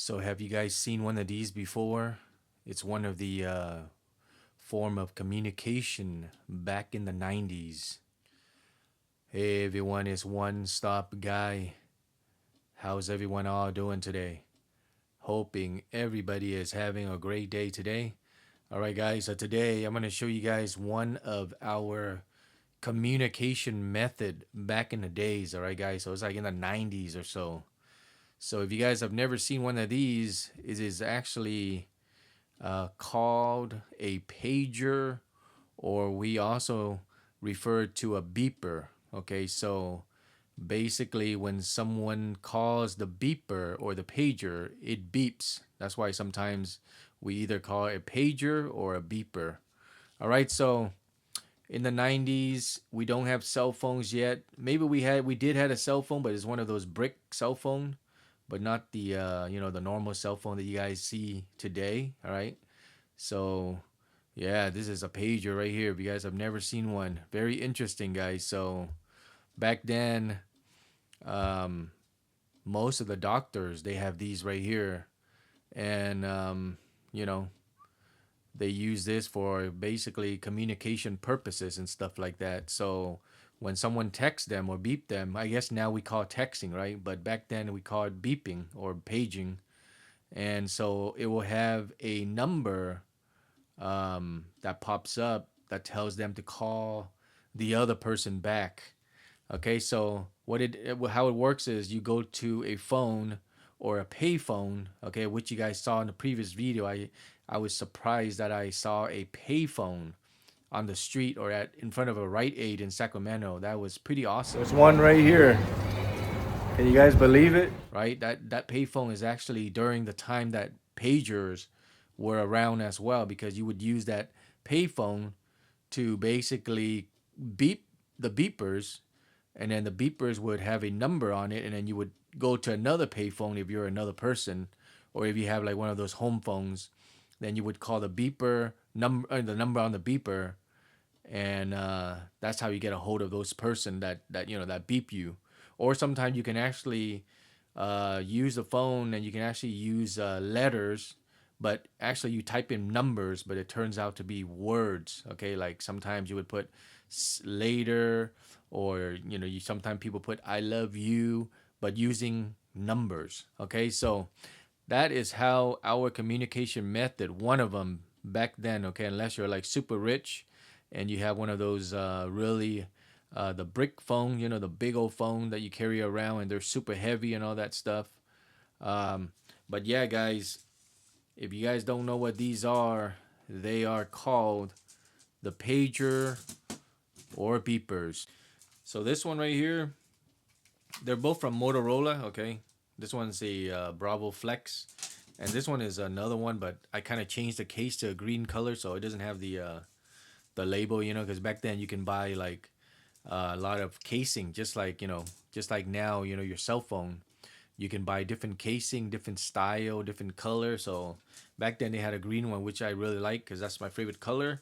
So have you guys seen one of these before? It's one of the form of communication back in the 90s. Hey everyone, it's One Stop Guy. How's everyone all doing today? Hoping everybody is having a great day today. All right, guys, so today I'm going to show you guys one of our communication method back in the days. All right, guys, so it's like in the 90s or so. So if you guys have never seen one of these, it is actually called a pager, or we also refer to a beeper. Okay, so basically, when someone calls the beeper or the pager, it beeps. That's why sometimes we either call it a pager or a beeper. All right, so in the 90s, we don't have cell phones yet. Maybe we did had a cell phone, but it's one of those brick cell phone, but not the the normal cell phone that you guys see today. All right, so, yeah, this is a pager right here. If you guys have never seen one, very interesting, guys. So, back then, um, most of the doctors they have these right here, and you know, they use this for basically communication purposes and stuff like that. So, when someone texts them or beep them, I guess now we call texting, right? But back then we called beeping or paging, and so it will have a number that pops up that tells them to call the other person back. Okay, so how it works is you go to a phone or a pay phone. Okay, which you guys saw in the previous video. I was surprised that I saw a pay phone on the street or at in front of a Rite Aid in Sacramento. That was pretty awesome. There's one right here. Can you guys believe it? Right? That payphone is actually during the time that pagers were around as well, because you would use that payphone to basically beep the beepers, and then the beepers would have a number on it, and then you would go to another payphone if you're another person, or if you have like one of those home phones, then you would call the beeper number, the number on the beeper, and that's how you get a hold of those person that beep you. Or sometimes you can actually use the phone, and you can actually use letters, but actually you type in numbers, but it turns out to be words. Okay, like sometimes you would put later, or you sometimes people put I love you, but using numbers. Okay, so that is how our communication method, one of them back then. Okay, unless you're like super rich and you have one of those really the brick phone, the big old phone that you carry around, and they're super heavy and all that stuff. But yeah, guys, if you guys don't know what these are, they are called the pager or beepers. So this one right here, they're both from Motorola. Okay, this one's a Bravo Flex, and this one is another one, but I kind of changed the case to a green color so it doesn't have the label, because back then you can buy like a lot of casing, just like now, your cell phone. You can buy different casing, different style, different color. So back then they had a green one, which I really like because that's my favorite color.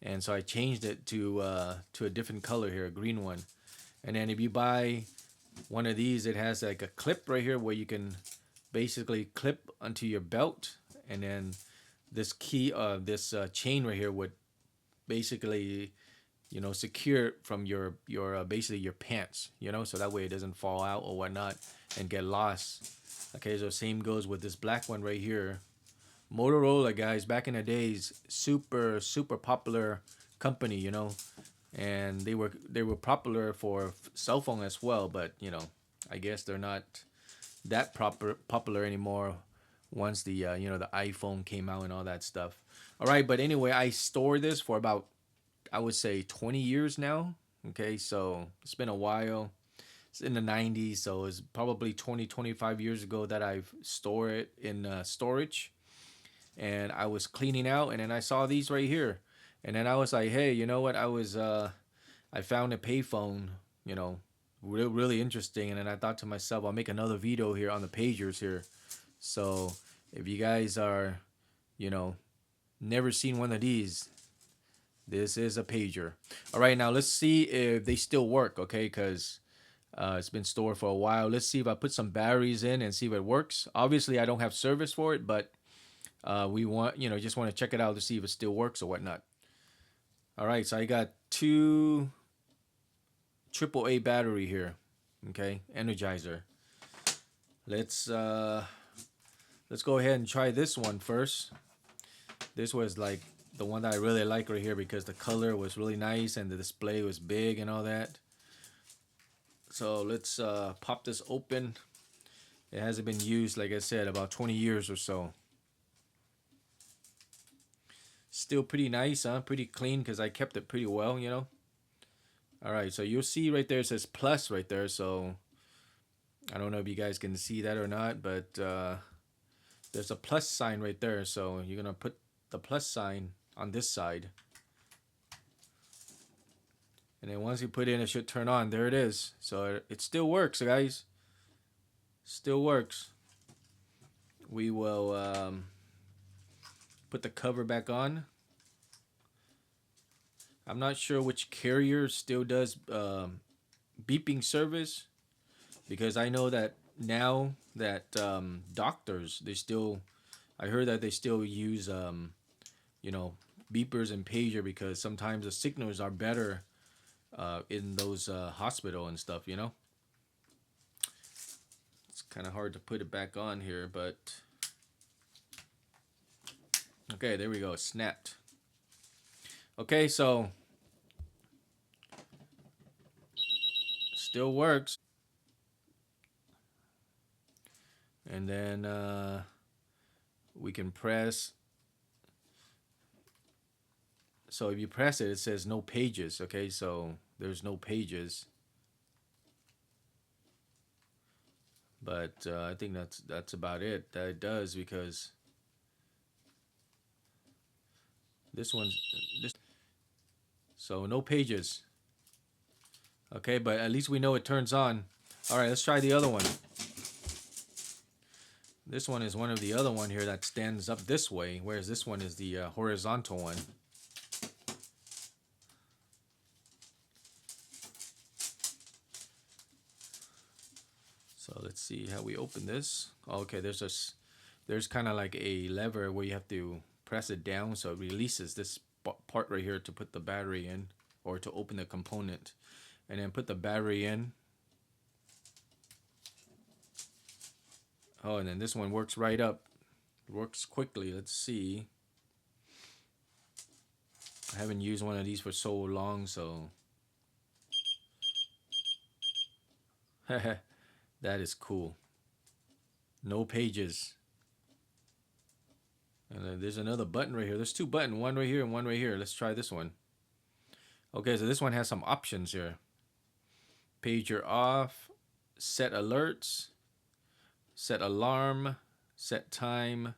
And so I changed it to a different color here, a green one. And then if you buy one of these, it has like a clip right here where you can basically clip onto your belt, and then this chain right here would basically secure it from your basically your pants, so that way it doesn't fall out or whatnot and get lost. Okay, so same goes with this black one right here. Motorola, guys, back in the days, super super popular company, and they were popular for cell phone as well, but I guess they're not that popular anymore once the iPhone came out and all that stuff. All right, but anyway, I store this for about, I would say, 20 years now. Okay, so it's been a while. It's in the 90s, so it's probably 20, 25 years ago that I've stored it in storage. And I was cleaning out, and then I saw these right here. And then I was like, hey, you know what? I found a payphone, really interesting. And then I thought to myself, I'll make another video here on the pagers here. So if you guys are, you know, never seen one of these, this is a pager. All right, now let's see if they still work, okay? Because It's been stored for a while. Let's see if I put some batteries in and see if it works. Obviously, I don't have service for it, but we want, just want to check it out to see if it still works or whatnot. All right, so I got two AAA battery here. Okay, Energizer. Let's uh, let's go ahead and try this one first. This was like the one that I really like right here because the color was really nice and the display was big and all that. So let's pop this open. It hasn't been used, like I said, about 20 years or so. Still pretty nice, huh? Pretty clean because I kept it pretty well. All right, so you'll see right there it says plus right there. So I don't know if you guys can see that or not, but there's a plus sign right there. So you're gonna put the plus sign on this side, and then once you put it in, it should turn on. There it is. So it still works, guys. Still works. We will put the cover back on. I'm not sure which carrier still does beeping service because I know that now that doctors they still I heard that they still use you know beepers and pager because sometimes the signals are better in those hospital and stuff. It's kind of hard to put it back on here, but okay, there we go. It snapped. Okay, so still works. And then we can press. So if you press it, it says no pages. Okay, so there's no pages. But I think that's about it. That it does because this one's this. So no pages. Okay, but at least we know it turns on. All right, let's try the other one. This one is one of the other one here that stands up this way, whereas this one is the horizontal one. So let's see how we open this. Okay, there's kind of like a lever where you have to press it down so it releases this part right here to put the battery in or to open the component, and then put the battery in. Oh, and then this one works right up. Works quickly. Let's see. I haven't used one of these for so long, so that is cool. No pages. And then there's another button right here. There's two buttons, one right here and one right here. Let's try this one. Okay, so this one has some options here. Pager off, set alerts, set alarm, set time,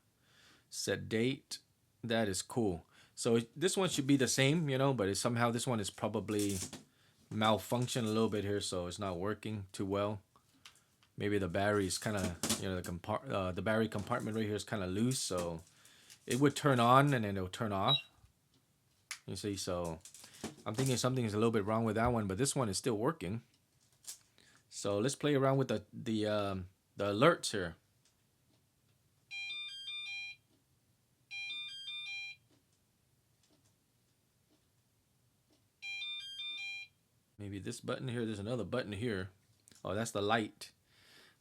set date. That is cool. So this one should be the same, but somehow this one is probably malfunctioned a little bit here, so it's not working too well. Maybe the battery is kind of, the battery compartment right here is kind of loose, so it would turn on and then it'll turn off. You see, so I'm thinking something is a little bit wrong with that one, but this one is still working. So let's play around with the alerts here. Maybe this button here. There's another button here. Oh, that's the light.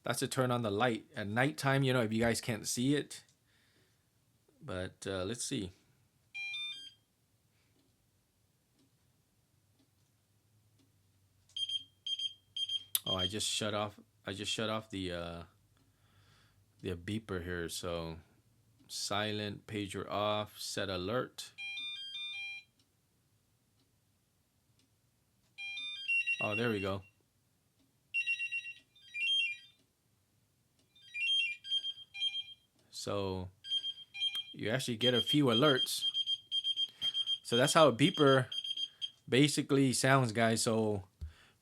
That's to turn on the light at nighttime. If you guys can't see it, but let's see. Oh, I just shut off. The beeper here. So silent, pager off, set alert. Oh, there we go. So you actually get a few alerts. So that's how a beeper basically sounds, guys. So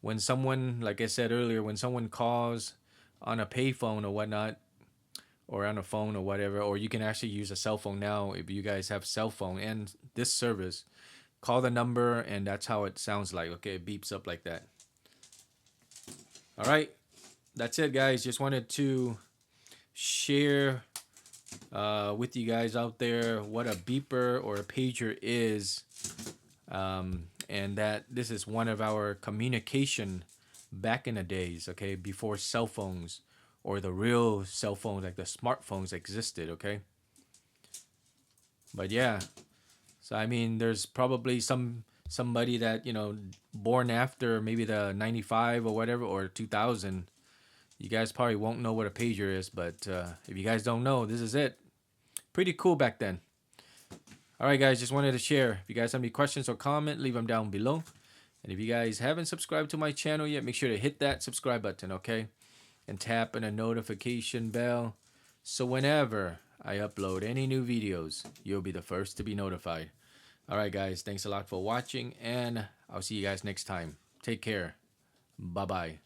when someone, like I said earlier, when someone calls on a payphone or whatnot, or on a phone or whatever, or you can actually use a cell phone now if you guys have cell phone and this service, call the number and that's how it sounds like. Okay, it beeps up like that. All right, that's it, guys. Just wanted to share with you guys out there what a beeper or a pager is, and that this is one of our communication back in the days, okay, before cell phones or the real cell phones like the smartphones existed, okay. But yeah, so I mean, there's probably somebody that born after maybe the 95 or whatever or 2000. You guys probably won't know what a pager is, but if you guys don't know, this is it. Pretty cool back then. All right, guys, just wanted to share. If you guys have any questions or comment, leave them down below. And if you guys haven't subscribed to my channel yet, make sure to hit that subscribe button, okay? And tap on a notification bell so whenever I upload any new videos, you'll be the first to be notified. All right, guys, thanks a lot for watching, and I'll see you guys next time. Take care. Bye-bye.